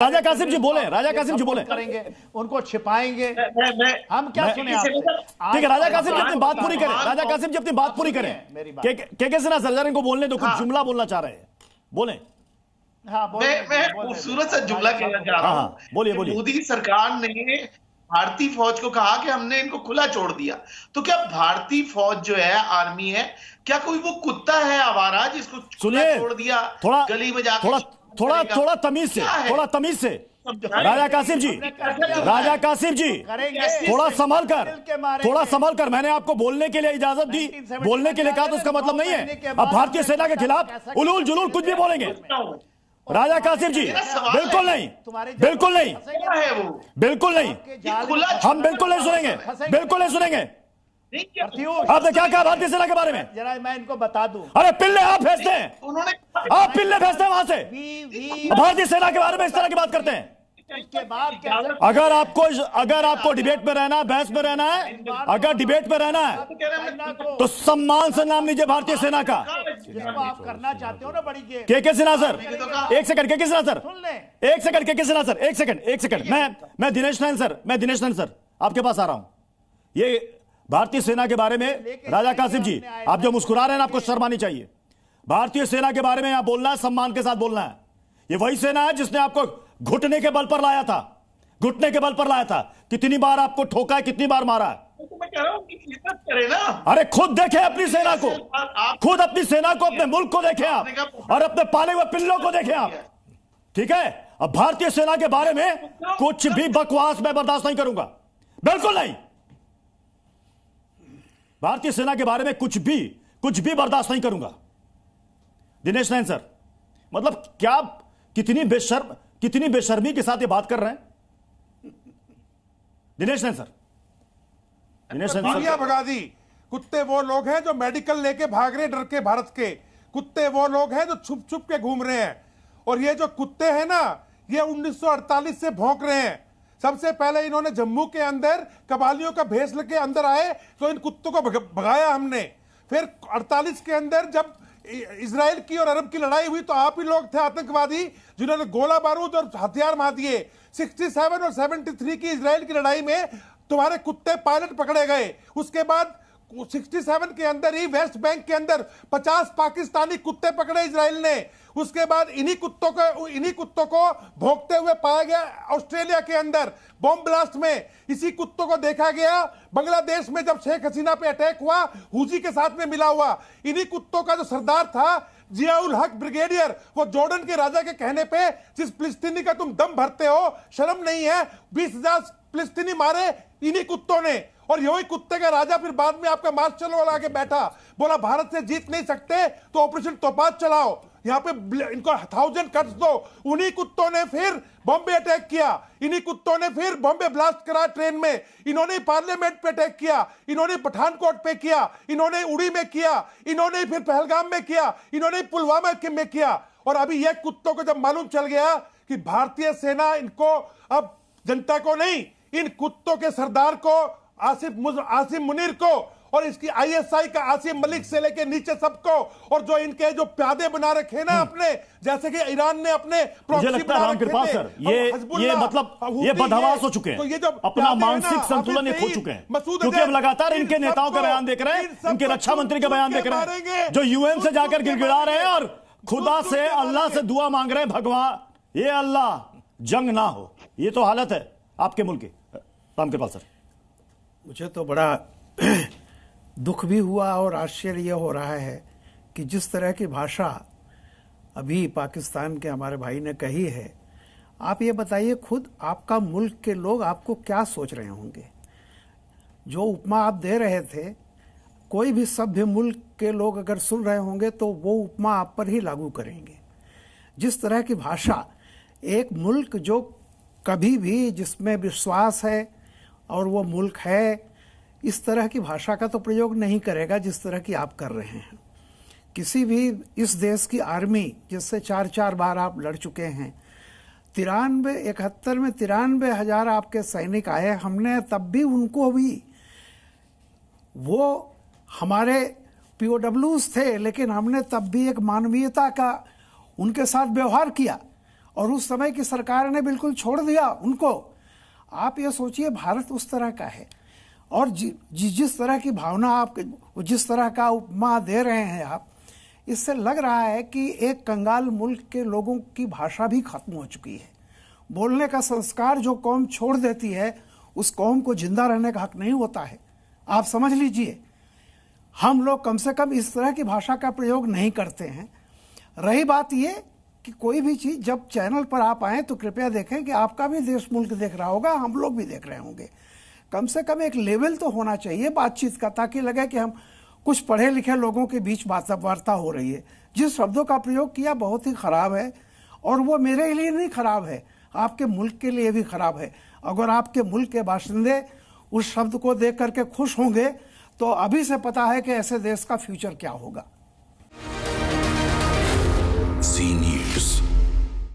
राजा कासिम जी बोले, राजा कासिम जी बोले करेंगे, उनको छिपाएंगे। हम क्या सुने आपसे? ठीक है, राजा कासिम जी अपनी बात पूरी करें। राजा कासिम जी अपनी बात पूरी करें। के सिन्हा सर इनको बोलने दो, कुछ जुमला बोलना चाह रहे हैं, बोले। हाँ, मैं खूबसूरत सा जुमला कहना चाह रहा हूँ। बोलिए बोलिए। मोदी सरकार ने भारतीय फौज को कहा कि हमने इनको खुला छोड़ दिया, तो क्या भारतीय फौज जो है, आर्मी है, क्या कोई वो कुत्ता है आवारा जिसको खुला छोड़ दिया थोड़ा गली में जाकर? थोड़ा तमीज से, थोड़ा तमीज से। राजा कासिम जी, राजा कासिम जी, थोड़ा संभल कर। मैंने आपको बोलने के लिए इजाजत दी, बोलने के लिए कहा, तो उसका मतलब नहीं है अब भारतीय सेना के खिलाफ उलूल जुलूल कुछ भी बोलेंगे। राजा कासिम जी, बिल्कुल नहीं, बिल्कुल नहीं, बिल्कुल नहीं, हम बिल्कुल नहीं सुनेंगे, बिल्कुल नहीं सुनेंगे। आपने क्या कहा भारतीय सेना के बारे में? जरा मैं इनको बता दूं। अरे पिल्ले आप भेजते हैं, आप पिल्ले भेजते हैं वहां से, भारतीय सेना के बारे में इस तरह की बात करते हैं। इसके बाद अगर आपको डिबेट में रहना है, बहस में रहना है, अगर डिबेट में रहना है तो सम्मान से नाम लीजिए भारतीय सेना का। जिसको आप करना चाहते हो ना बड़ी गेम। के सिन्हा सर, एक सेकंड, के सिन्हा सर, एक सेकंड, के सिन्हा सर, एक सेकंड। मैं दिनेश नंदन सर आपके पास आ रहा हूं। ये भारतीय सेना के बारे में राजा कासिम जी, आप जो मुस्कुरा रहे हैं, आपको शर्म आनी चाहिए। भारतीय सेना के बारे में यहां बोलना है, सम्मान के साथ बोलना है। ये वही सेना है जिसने आपको घुटने के बल पर लाया था, घुटने के बल पर लाया था। कितनी बार आपको ठोका है, कितनी बार मारा है? तो मैं कह रहा हूं कि इज्जत करें ना। अरे खुद देखें अपनी सेना को, खुद अपनी सेना को, अपने मुल्क को देखें आप, और अपने पाले हुए पिल्लों को देखें आप, ठीक है? अब भारतीय सेना के बारे में कुछ भी बकवास मैं बर्दाश्त नहीं करूंगा, बिल्कुल नहीं। भारतीय सेना के बारे में कुछ भी बर्दाश्त नहीं करूंगा। दिनेश नंदन सर, मतलब क्या, कितनी बेशर्मी के साथ ये बात कर रहे हैं? दिनेश नंदन सर, भगा दी। कुत्ते वो लोग हैं जो मेडिकल लेके भाग रहे, डर के भारत के। कुत्ते वो लोग हैं जो छुप छुप के घूम रहे हैं, और ये जो कुत्ते हैं ना, ये 1948 से भौंक रहे हैं। सबसे पहले इन्होंने जम्मू के अंदर कबालियों का भेष लेके अंदर आए, तो इन कुत्तों को भगाया हमने। फिर 48 के अंदर जब इजराइल की और अरब की लड़ाई हुई, तो आप ही लोग थे आतंकवादी जिन्होंने गोला बारूद और हथियार मार दिए। 67 और 73 की इजराइल की लड़ाई में तुम्हारे कुत्ते पायलट पकड़े गए। उसके बाद 67 के अंदर ही वेस्ट बैंक के अंदर 50 पाकिस्तानी कुत्ते पकड़े इजराइल ने। उसके बाद इन्हीं कुत्तों को भोंकते हुए पाया गया ऑस्ट्रेलिया के अंदर बॉम्ब ब्लास्ट में। इसी कुत्तों को देखा गया बांग्लादेश में जब शेख हसीना पे अटैक हुआ, हुजी के साथ में मिला हुआ। इन्हीं कुत्तों का जो सरदार था जियाउल हक ब्रिगेडियर, वो जॉर्डन के राजा के कहने पे, जिस फिलिस्तीनी का तुम दम भरते हो, शर्म नहीं है? 20,000 फिलिस्तीनी मारे इन्हीं कुत्तों ने। और यही कुत्ते का राजा फिर बाद में आपका मार्शल वाला आके बैठा, बोला भारत से जीत नहीं सकते तो ऑपरेशन तोपात चलाओ, यहाँ पे इनको 1000 कट्स दो। उन्हीं कुत्तों ने फिर बॉम्बे अटैक किया, इन्हीं कुत्तों ने फिर बॉम्बे ब्लास्ट करा ट्रेन में, इन्होंने पार्लियामेंट पे अटैक किया, इन्होंने पठानकोट पे किया, इन्होंने उड़ी में किया, इन्होंने फिर पहलगाम में किया, इन्होंने पुलवामा में किया। और अभी ये कुत्तों को जब मालूम चल गया कि भारतीय सेना इनको, अब जनता को नहीं, इन कुत्तों के सरदार को, आसिम मुनीर को, और इसकी आईएसआई का आसिम मलिक से लेके नीचे सबको, और जो इनके जो प्यादे बना रखे ना अपने, जैसे कि ईरान ने अपने मुझे लगता है रामकृपाल सर, ये मतलब ये बदहवास हो चुके हैं, तो ये जो अपना मानसिक संतुलन खो चुके हैं, क्योंकि अब लगातार इनके नेताओं का बयान देख रहे हैं, इनके रक्षा मंत्री का बयान देख रहे हैं, जो यूएन से जाकर गिड़गिड़ा रहे हैं और खुदा से, अल्लाह से दुआ मांग रहे हैं, भगवान ये अल्लाह जंग ना हो। ये तो हालत है आपके मुल्क की। रामकृपाल सर, मुझे तो बड़ा दुख भी हुआ और आश्चर्य हो रहा है कि जिस तरह की भाषा अभी पाकिस्तान के हमारे भाई ने कही है, आप ये बताइए खुद आपका मुल्क के लोग आपको क्या सोच रहे होंगे? जो उपमा आप दे रहे थे, कोई भी सभ्य मुल्क के लोग अगर सुन रहे होंगे तो वो उपमा आप पर ही लागू करेंगे। जिस तरह की भाषा एक मुल्क जो कभी भी जिसमें विश्वास है और वो मुल्क है, इस तरह की भाषा का तो प्रयोग नहीं करेगा जिस तरह की आप कर रहे हैं। किसी भी इस देश की आर्मी जिससे 4 बार आप लड़ चुके हैं, 71 में 93,000 आपके सैनिक आए, हमने तब भी उनको भी, वो हमारे POWs थे, लेकिन हमने तब भी एक मानवीयता का उनके साथ व्यवहार किया और उस समय की सरकार ने बिल्कुल छोड़ दिया उनको। आप ये सोचिए भारत उस तरह का है, और जिस तरह की भावना आप, जिस तरह का उपमा दे रहे हैं आप, इससे लग रहा है कि एक कंगाल मुल्क के लोगों की भाषा भी खत्म हो चुकी है। बोलने का संस्कार जो कौम छोड़ देती है, उस कौम को जिंदा रहने का हक नहीं होता है। आप समझ लीजिए, हम लोग कम से कम इस तरह की भाषा का प्रयोग नहीं करते हैं। रही बात ये कि कोई भी चीज़ जब चैनल पर आप आएँ तो कृपया देखें कि आपका भी देश मुल्क देख रहा होगा, हम लोग भी देख रहे होंगे। कम से कम एक लेवल तो होना चाहिए बातचीत का, ताकि लगे कि हम कुछ पढ़े लिखे लोगों के बीच वार्ता हो रही है। जिस शब्दों का प्रयोग किया बहुत ही खराब है, और वो मेरे लिए नहीं खराब है, आपके मुल्क के लिए भी खराब है। अगर आपके मुल्क के बाशिंदे उस शब्द को देख करके खुश होंगे तो अभी से पता है कि ऐसे देश का फ्यूचर क्या होगा।